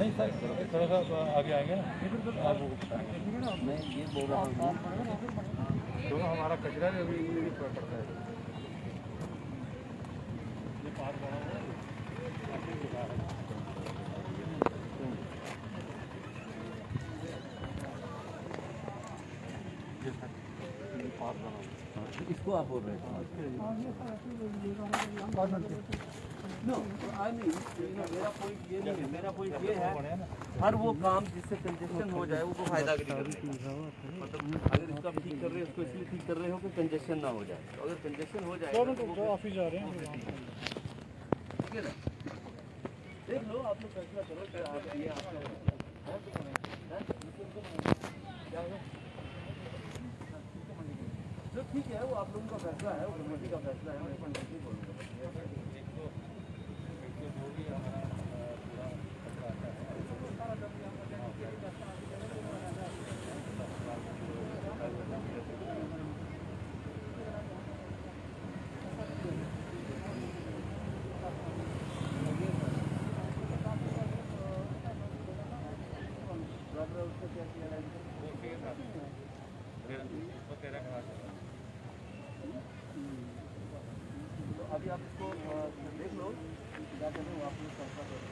थोड़ा सा आगे आएंगे ना, मैं ये बोल रहा हूँ दोनों हमारा कचरा भी अभी पड़ता है। ये पार बना हुआ है, इसको आप बोल रहे हैं मेरा पॉइंट ये नहीं है, मेरा पॉइंट ये है हर वो काम जिससे कंजेशन हो जाए वो फायदा करेगा। मतलब अगर इसका ठीक कर रहे हो उसको इसलिए ठीक कर रहे हो कि कंजेशन ना हो जाए, तो अगर कंजेशन हो जाए तो ऑफिस जा रहे हैं ठीक है ना, देख लो आप लोग फैसला करो फिर आप ये जो ठीक है वो आप लोगों का फैसला है, वो कमेटी का फैसला है, मैं नहीं बोलूँगा। अभी आप इसको देख लो क्या करें, वो आप लोग फैसला करें।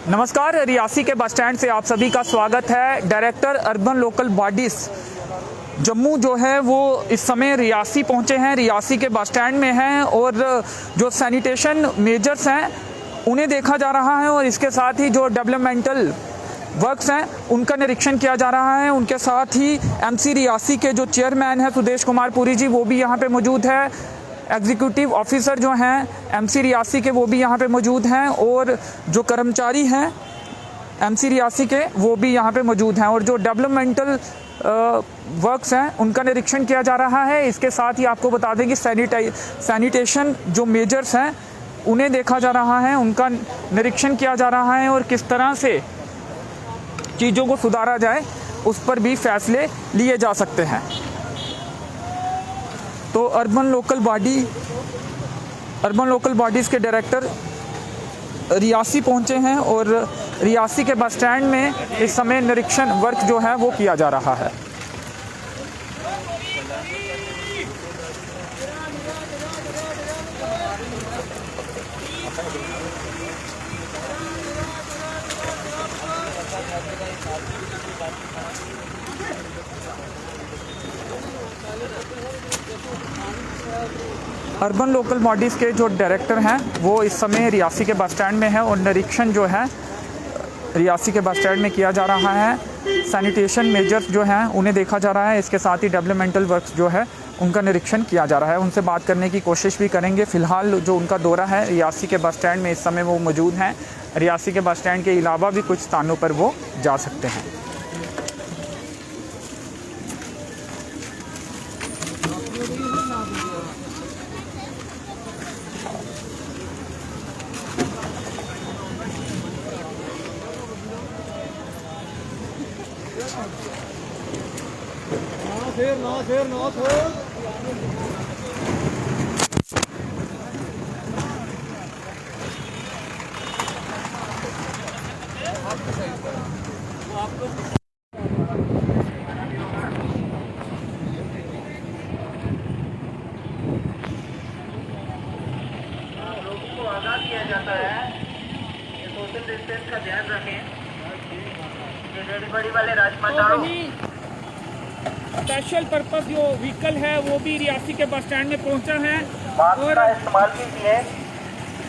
नमस्कार, रियासी के बस स्टैंड से आप सभी का स्वागत है। Director urban local bodies Jammu जो है वो इस समय रियासी पहुंचे हैं, रियासी के बस स्टैंड में हैं और जो सैनिटेशन मेजर्स हैं उन्हें देखा जा रहा है और इसके साथ ही जो डेवलपमेंटल वर्क्स हैं उनका निरीक्षण किया जा रहा है। उनके साथ ही एमसी रियासी के जो चेयरमैन हैं सुदेश कुमार पुरी जी वो भी यहाँ पे मौजूद है, एग्जीक्यूटिव ऑफिसर जो हैं एमसी रियासी के वो भी यहाँ पे मौजूद हैं और जो कर्मचारी हैं एमसी रियासी के वो भी यहाँ पे मौजूद हैं और जो डेवलपमेंटल वर्क्स हैं उनका निरीक्षण किया जा रहा है। इसके साथ ही आपको बता दें कि सैनिटेशन जो मेजर्स हैं उन्हें देखा जा रहा है, उनका निरीक्षण किया जा रहा है और किस तरह से चीज़ों को सुधारा जाए उस पर भी फैसले लिए जा सकते हैं। तो अर्बन लोकल बॉडीज़ के डायरेक्टर रियासी पहुंचे हैं और रियासी के बस स्टैंड में इस समय निरीक्षण वर्क जो है वो किया जा रहा है। अर्बन लोकल बॉडीज़ के जो डायरेक्टर हैं वो इस समय रियासी के बस स्टैंड में है और निरीक्षण जो है रियासी के बस स्टैंड में किया जा रहा है। सैनिटेशन मेजर्स जो हैं उन्हें देखा जा रहा है, इसके साथ ही डेवलपमेंटल वर्क्स जो है उनका निरीक्षण किया जा रहा है। उनसे बात करने की कोशिश भी करेंगे। फ़िलहाल जो उनका दौरा है रियासी के बस स्टैंड में इस समय वो मौजूद हैं। रियासी के बस स्टैंड के अलावा भी कुछ स्थानों पर वो जा सकते हैं। लोगों को आगाह किया जाता है कि सोशल डिस्टेंस का ध्यान रखें। ये रेडी बड़ी वाले राजमाताओं स्पेशल पर्पस जो व्हीकल है वो भी रियासी के बस स्टैंड में पहुंचा है मास्क और का इस्तेमाल कीजिए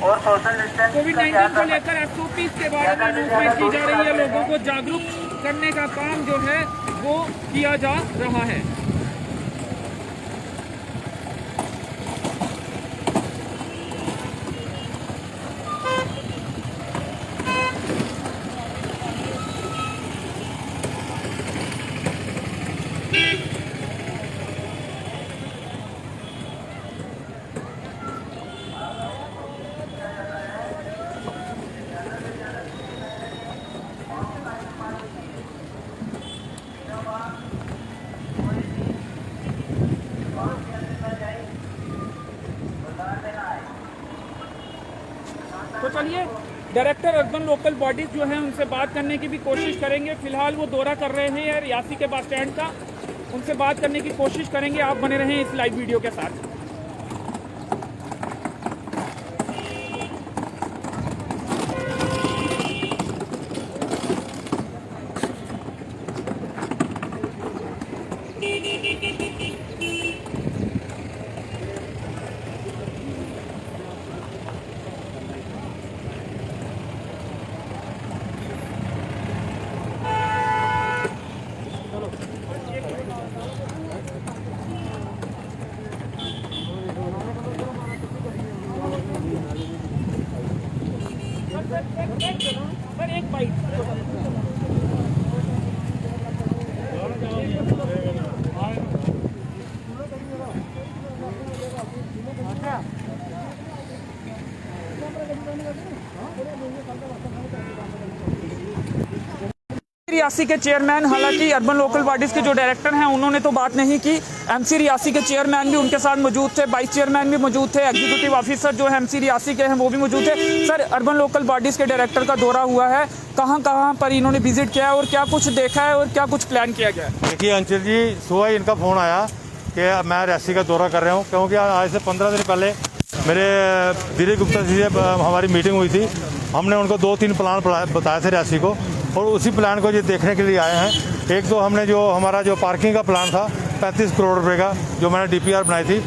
और सोशल डिस्टेंस का कोविड-19 ध्यान को रखें। लेकर एसओपीज के बारे में अनाउंसमेंट की जा रही है। लोगों को जागरूक करने का काम जो है वो किया जा रहा है। तो चलिए डायरेक्टर अर्बन लोकल बॉडीज जो है उनसे बात करने की भी कोशिश करेंगे। फिलहाल वो दौरा कर रहे हैं रियासी के बस स्टैंड का, उनसे बात करने की कोशिश करेंगे। आप बने रहें इस लाइव वीडियो के साथ। पर एक बाइट रियासी के चेयरमैन, हालांकि अर्बन लोकल बॉडीज के जो डायरेक्टर हैं उन्होंने तो बात नहीं की। एमसी रियासी के चेयरमैन भी उनके साथ मौजूद थे, वाइस चेयरमैन भी मौजूद थे, एग्जीक्यूटिव ऑफिसर जो है एमसी रियासी के हैं वो भी मौजूद थे। सर, अर्बन लोकल बॉडीज के डायरेक्टर का दौरा हुआ है, कहाँ कहाँ पर इन्होंने विजिट किया है और क्या कुछ देखा है और क्या कुछ प्लान किया गया है? देखिए अंचल जी, सुबह ही इनका फ़ोन आया कि मैं रियासी का दौरा कर रहा हूँ, क्योंकि आज से 15 दिन पहले मेरे दिलीप गुप्ता जी से हमारी मीटिंग हुई थी। हमने उनको 2-3 प्लान बताए थे रियासी को, और उसी प्लान को ये देखने के लिए आए हैं। एक तो हमने जो हमारा जो पार्किंग का प्लान था 35 करोड़ रुपए का, जो मैंने डीपीआर बनाई थी,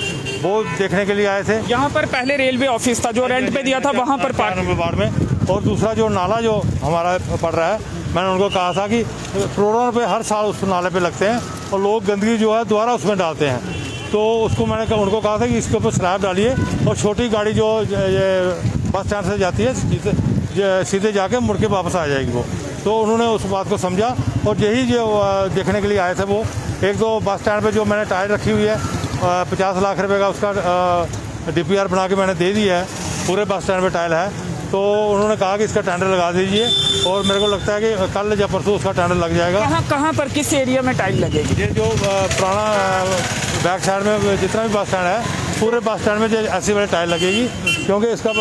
वो देखने के लिए आए थे। यहाँ पर पहले रेलवे ऑफिस था जो रेंट पे दिया था, वहाँ पर पार्किंग वार्ड में। और दूसरा जो नाला जो हमारा पड़ रहा है, मैंने उनको कहा था कि करोड़ों रुपए हर साल उस नाले पे लगते हैं और लोग गंदगी जो है दोबारा उसमें डालते हैं। तो उसको मैंने उनको कहा था कि इसके ऊपर स्लैब डालिए और छोटी गाड़ी जो ये बस स्टैंड से जाती है सीधे जाके मुड़ के वापस आ जाएगी वो। तो उन्होंने उस बात को समझा और यही जो देखने के लिए आए थे वो। एक तो बस स्टैंड पे जो मैंने टायर रखी हुई है 50 लाख रुपए का, उसका डीपीआर बना के मैंने दे दिया है। पूरे बस स्टैंड पे टाइल है, तो उन्होंने कहा कि इसका टेंडर लगा दीजिए, और मेरे को लगता है कि कल या परसों उसका टेंडर लग जाएगा। कहाँ पर किस एरिया में टाइल लगेगी? ये जो पुराना बैक साइड में जितना भी बस स्टैंड है, पूरे बस स्टैंड में ऐसी वाली टाइल लगेगी, क्योंकि इसका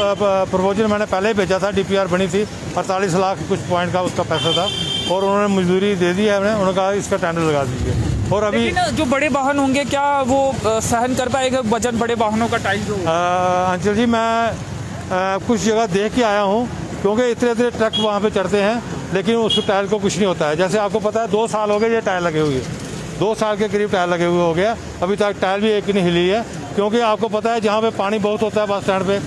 प्रपोजल मैंने पहले ही भेजा था। डीपीआर बनी थी 48 लाख कुछ पॉइंट का उसका पैसा था, और उन्होंने मजदूरी दे दी है। उन्होंने कहा इसका टेंडर लगा दीजिए। और अभी जो बड़े वाहन होंगे क्या वो सहन कर पाएगा वजन बड़े वाहनों का टाइल जो? अंचल जी, मैं कुछ जगह देख के आया हूँ, क्योंकि इतने ट्रक वहाँ पे चढ़ते हैं, लेकिन उस टाइल को कुछ नहीं होता है। जैसे आपको पता है 2 साल हो गए ये टाइल लगे हुए, 2 साल के करीब टाइल लगे हुए हो गया, अभी तक टाइल भी एक नहीं हिली है। क्योंकि आपको पता है जहाँ पे पानी बहुत होता है बस स्टैंड पे,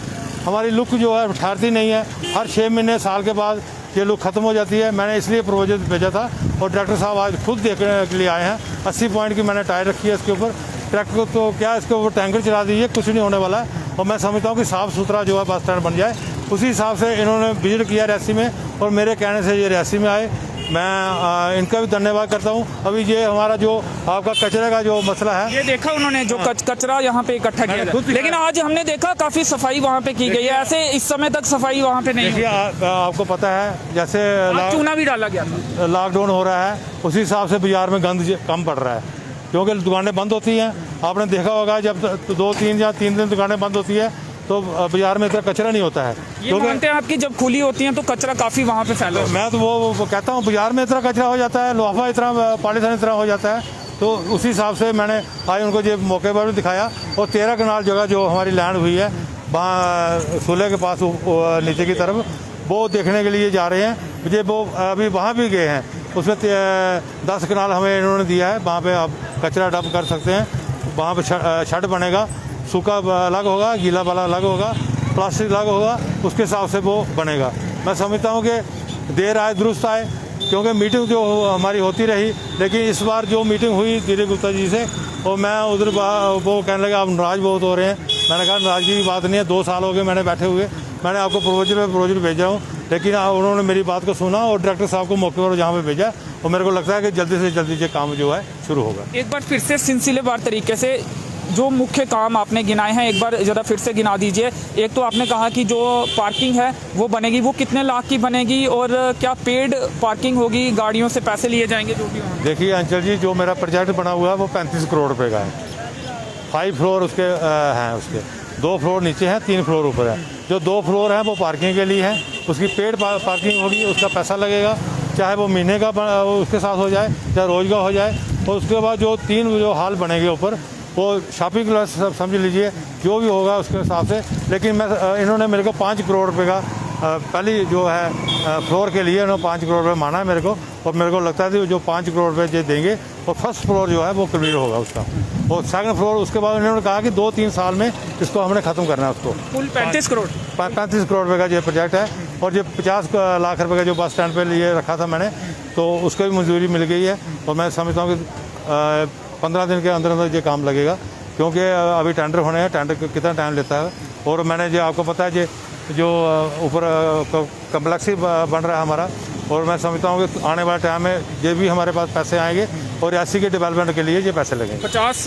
हमारी लुक जो है ठहरती नहीं है। हर 6 महीने साल के बाद ये लुक ख़त्म हो जाती है। मैंने इसलिए प्रपोजल भेजा था, और डायरेक्टर साहब आज खुद देखने के लिए आए हैं। 80 पॉइंट की मैंने टायर रखी है इसके ऊपर। ट्रक को तो क्या, इसके ऊपर टैंकर चला दीजिए, कुछ नहीं होने वाला है। और मैं समझता हूँ कि साफ़ सुथरा जो है बस स्टैंड बन जाए। उसी हिसाब से इन्होंने विजिट किया रियासी में, और मेरे कहने से ये रियासी में आए। मैं इनका भी धन्यवाद करता हूँ। अभी ये हमारा जो आपका कचरे का जो मसला है, ये देखा उन्होंने जो कचरा यहाँ पे इकट्ठा किया मैंने खुद था। लेकिन आज हमने देखा काफी सफाई वहाँ पे की गई है, ऐसे इस समय तक सफाई वहाँ पे नहीं देखिए आपको पता है जैसे हुई। चूना भी डाला गया था। लॉकडाउन हो रहा है, उसी हिसाब से बाजार में गंद कम पड़ रहा है, क्योंकि दुकानें बंद होती हैं। आपने देखा होगा जब 2-3 या 3 दिन दुकानें बंद होती है तो बाजार में इतना कचरा नहीं होता है। ये मानते हैं आपकी जब खुली होती हैं तो कचरा काफी वहाँ पे फैला होता है। मैं तो वो कहता हूँ बाजार में इतना कचरा हो जाता है, लिफाफा इतना, पॉलीथीन इतना हो जाता है। तो उसी हिसाब से मैंने आज उनको ये मौके पर भी दिखाया। और 13 कनाल जगह जो हमारी लैंड हुई है वहाँ सूले के पास नीचे की तरफ, वो देखने के लिए जा रहे हैं मुझे। वो अभी वहाँ भी गए हैं, उसमें 10 कनाल हमें इन्होंने दिया है। वहाँ पे आप कचरा डंप कर सकते हैं। वहाँ पे शेड बनेगा, सूखा अलग होगा, गीला वाला अलग होगा, प्लास्टिक अलग होगा, उसके हिसाब से वो बनेगा। मैं समझता हूँ कि देर आए दुरुस्त आए, क्योंकि मीटिंग जो हमारी होती रही, लेकिन इस बार जो मीटिंग हुई दिलीप गुप्ता जी से, और मैं उधर वो कहने लगे आप नाराज़ बहुत हो रहे हैं। मैंने कहा नाराज़गी की बात नहीं है, 2 साल हो गए मैंने बैठे हुए, मैंने आपको प्रोपोजल भेजा हूँ, लेकिन उन्होंने मेरी बात को सुना और डायरेक्टर साहब को मौके पर जहाँ पे भेजा। और मेरे को लगता है कि जल्दी से जल्दी ये काम जो है शुरू होगा। एक बार फिर से सिलसिलेवार तरीके से जो मुख्य काम आपने गिनाए हैं एक बार ज़रा फिर से गिना दीजिए। एक तो आपने कहा कि जो पार्किंग है वो बनेगी, वो कितने लाख की बनेगी और क्या पेड पार्किंग होगी, गाड़ियों से पैसे लिए जाएंगे जो भी होंगे? देखिए अंचल जी, जो मेरा प्रोजेक्ट बना हुआ है वो 35 करोड़ रुपए का है। 5 फ्लोर उसके हैं, उसके 2 फ्लोर नीचे हैं, 3 फ्लोर ऊपर है। जो 2 फ्लोर हैं वो पार्किंग के लिए है, उसकी पेड पार्किंग होगी, उसका पैसा लगेगा, चाहे वो महीने का उसके साथ हो जाए, चाहे रोज़ का हो जाए। और उसके बाद जो 3 जो हॉल बनेंगे ऊपर, वो शॉपिंग क्लास समझ लीजिए, जो भी होगा उसके हिसाब से। लेकिन मैं इन्होंने मेरे को 5 करोड़ रुपए का पहली जो है फ्लोर के लिए इन्होंने 5 करोड़ रुपये माना है मेरे को। और मेरे को लगता है कि जो 5 करोड़ रुपये जो देंगे और फर्स्ट फ्लोर जो है वो क्लियर होगा उसका, और सेकंड फ्लोर उसके बाद इन्होंने कहा कि 2-3 साल में इसको हमने ख़त्म करना है उसको। कुल 35 करोड़ 35 करोड़ रुपये का ये प्रोजेक्ट है। और ये 50 लाख रुपये का जो बस स्टैंड पे लिए रखा था मैंने, तो उसको भी मंजूरी मिल गई है। और मैं समझता हूँ कि 15 दिन के अंदर अंदर ये काम लगेगा, क्योंकि अभी टेंडर होने हैं। टेंडर कितना टाइम लेता है। और मैंने जो आपको पता है जो ऊपर कम्प्लेक्स ही बन रहा है हमारा, और मैं समझता हूँ कि आने वाले टाइम में ये भी हमारे पास पैसे आएंगे और ऐसी के डेवलपमेंट के लिए ये पैसे लगेंगे। 50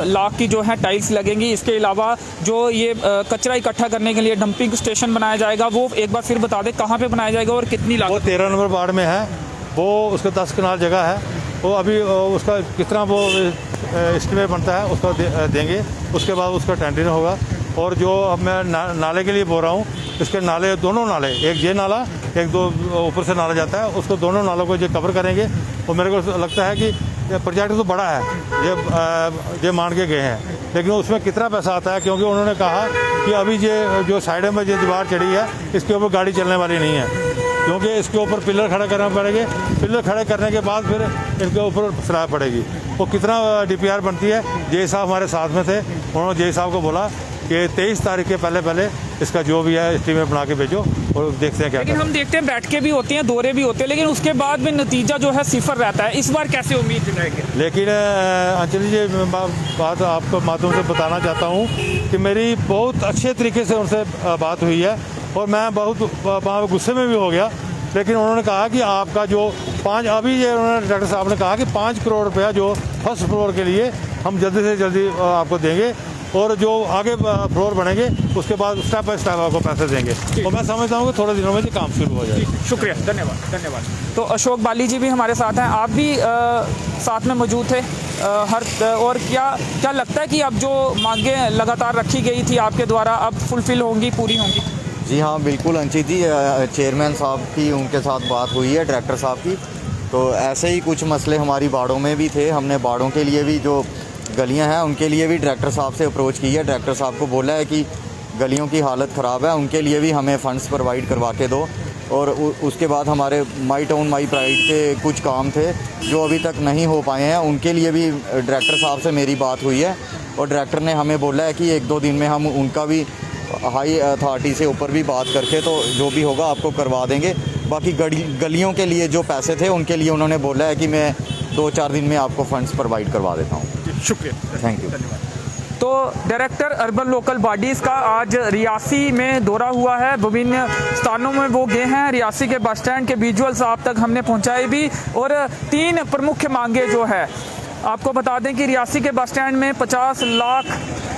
लाख की जो है टाइल्स लगेंगी। इसके अलावा जो ये कचरा इकट्ठा करने के लिए डंपिंग स्टेशन बनाया जाएगा, वो एक बार फिर बता दें कहाँ पे बनाया जाएगा और कितनी लागत? वो 13 नंबर वार्ड में है, वो उसका 10 कनाल जगह है। वो अभी उसका कितना वो एस्टिमेट बनता है उसको देंगे, उसके बाद उसका टेंडरिंग होगा। और जो अब मैं नाले के लिए बोल रहा हूँ, इसके नाले, दोनों नाले, एक ये नाला, एक दो ऊपर से नाला जाता है, उसको दोनों नालों को ये कवर करेंगे। और मेरे को लगता है कि ये प्रोजेक्ट तो बड़ा है, ये मान के गए हैं, लेकिन उसमें कितना पैसा आता है, क्योंकि उन्होंने कहा कि अभी ये जो साइड में ये दीवार चढ़ी है इसके ऊपर गाड़ी चलने वाली नहीं है, क्योंकि इसके ऊपर पिलर खड़े करना पड़ेंगे। पिलर खड़े करने के बाद फिर इनके ऊपर स्लैब पड़ेगी। वो कितना DPR बनती है, जय साहब हमारे साथ में थे, उन्होंने जय साहब को बोला कि 23 तारीख के पहले इसका जो भी है एस्टीमेट बना के भेजो और देखते हैं क्या। लेकिन हम देखते हैं बैठ के भी होते हैं, दौरे भी होते हैं, लेकिन उसके बाद भी नतीजा जो है सिफर रहता है। इस बार कैसे उम्मीद जताएंगे? लेकिन अंजलि जी, मैं बात आपको माध्यम से बताना चाहता हूँ कि मेरी बहुत अच्छे तरीके से उनसे बात हुई है और मैं बहुत गुस्से में भी हो गया। लेकिन उन्होंने कहा कि आपका जो 5, अभी ये उन्होंने डॉक्टर साहब ने कहा कि 5 करोड़ रुपया जो फर्स्ट फ्लोर के लिए हम जल्दी से जल्दी आपको देंगे, और जो आगे फ्लोर बनेंगे उसके बाद स्टेप बाय स्टेप आपको पैसे देंगे। और मैं समझता हूँ कि थोड़े दिनों में ये काम शुरू हो जाएगा। शुक्रिया, धन्यवाद। तो अशोक बाली जी भी हमारे साथ हैं, आप भी साथ में मौजूद थे और क्या लगता है कि अब जो मांगें लगातार रखी गई थी आपके द्वारा अब फुलफिल होंगी, पूरी होंगी? जी हाँ, बिल्कुल अंशित जी, चेयरमैन साहब की उनके साथ बात हुई है, डायरेक्टर साहब की। तो ऐसे ही कुछ मसले हमारी बाड़ों में भी थे। हमने बाड़ों के लिए भी, जो गलियां हैं उनके लिए भी डायरेक्टर साहब से अप्रोच की है। डायरेक्टर साहब को बोला है कि गलियों की हालत ख़राब है, उनके लिए भी हमें फ़ंड्स प्रोवाइड करवा के दो। और उसके बाद हमारे माई टाउन माई प्राइड के कुछ काम थे जो अभी तक नहीं हो पाए हैं, उनके लिए भी डायरेक्टर साहब से मेरी बात हुई है। और डायरेक्टर ने हमें बोला है कि 1-2 दिन में हम उनका भी हाई अथॉरिटी से ऊपर भी बात करके तो जो भी होगा आपको करवा देंगे। बाकी गलियों के लिए जो पैसे थे उनके लिए उन्होंने बोला है कि मैं 2-4 दिन में आपको फ़ंड्स प्रोवाइड करवा देता हूँ। शुक्रिया, थैंक यू। तो तो डायरेक्टर अर्बन लोकल बॉडीज़ का आज रियासी में दौरा हुआ है, विभिन्न स्थानों में वो गए हैं। रियासी के बस स्टैंड के विजुअल्स आप तक हमने पहुंचाए भी, और 3 प्रमुख मांगे जो है आपको बता दें कि रियासी के बस स्टैंड में 50 लाख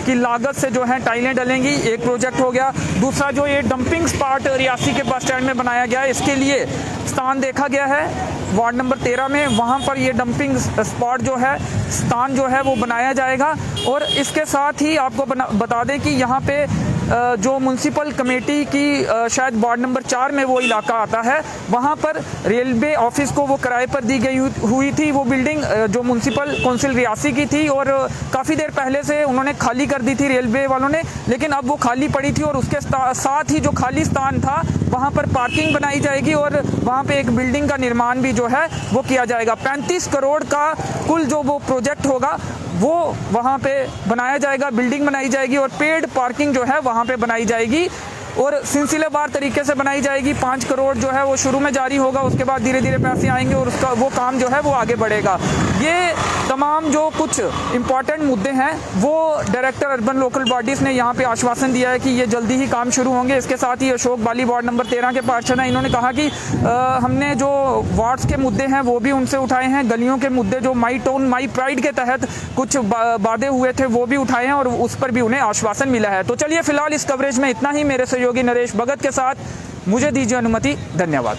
की लागत से जो है टाइलें डलेंगी, एक प्रोजेक्ट हो गया। दूसरा जो ये डंपिंग स्पॉट रियासी के बस स्टैंड में बनाया गया है, इसके लिए स्थान देखा गया है वार्ड नंबर 13 में, वहाँ पर ये डंपिंग स्पॉट जो है स्थान जो है वो बनाया जाएगा। और इसके साथ ही आपको बता दें कि यहाँ पे जो म्यूनसिपल कमेटी की शायद वार्ड नंबर 4 में वो इलाका आता है, वहाँ पर रेलवे ऑफिस को वो किराए पर दी गई हुई थी। वो बिल्डिंग जो म्यूनसिपल कौंसिल रियासी की थी और काफ़ी देर पहले से उन्होंने खाली कर दी थी रेलवे वालों ने, लेकिन अब वो खाली पड़ी थी और उसके साथ ही जो खाली स्थान था वहाँ पर पार्किंग बनाई जाएगी और वहाँ पे एक बिल्डिंग का निर्माण भी जो है वो किया जाएगा। 35 करोड़ का कुल जो वो प्रोजेक्ट होगा वो वहाँ पे बनाया जाएगा, बिल्डिंग बनाई जाएगी और पेड पार्किंग जो है वहाँ पे बनाई जाएगी और सिलसिलेवार तरीके से बनाई जाएगी। 5 करोड़ जो है वो शुरू में जारी होगा, उसके बाद धीरे धीरे पैसे आएंगे और उसका वो काम जो है वो आगे बढ़ेगा। ये तमाम जो कुछ इम्पॉर्टेंट मुद्दे हैं वो डायरेक्टर अर्बन लोकल बॉडीज़ ने यहाँ पे आश्वासन दिया है कि ये जल्दी ही काम शुरू होंगे। इसके साथ ही अशोक बाली वार्ड नंबर 13 के पार्षद हैं, इन्होंने कहा कि हमने जो वार्ड्स के मुद्दे हैं वो भी उनसे उठाए हैं, गलियों के मुद्दे जो माई टाउन माई प्राइड के तहत कुछ वादे हुए थे वो भी उठाए हैं और उस पर भी उन्हें आश्वासन मिला है। तो चलिए फिलहाल इस कवरेज में इतना ही। मेरे सहयोगी नरेश भगत के साथ मुझे दीजिए अनुमति। धन्यवाद।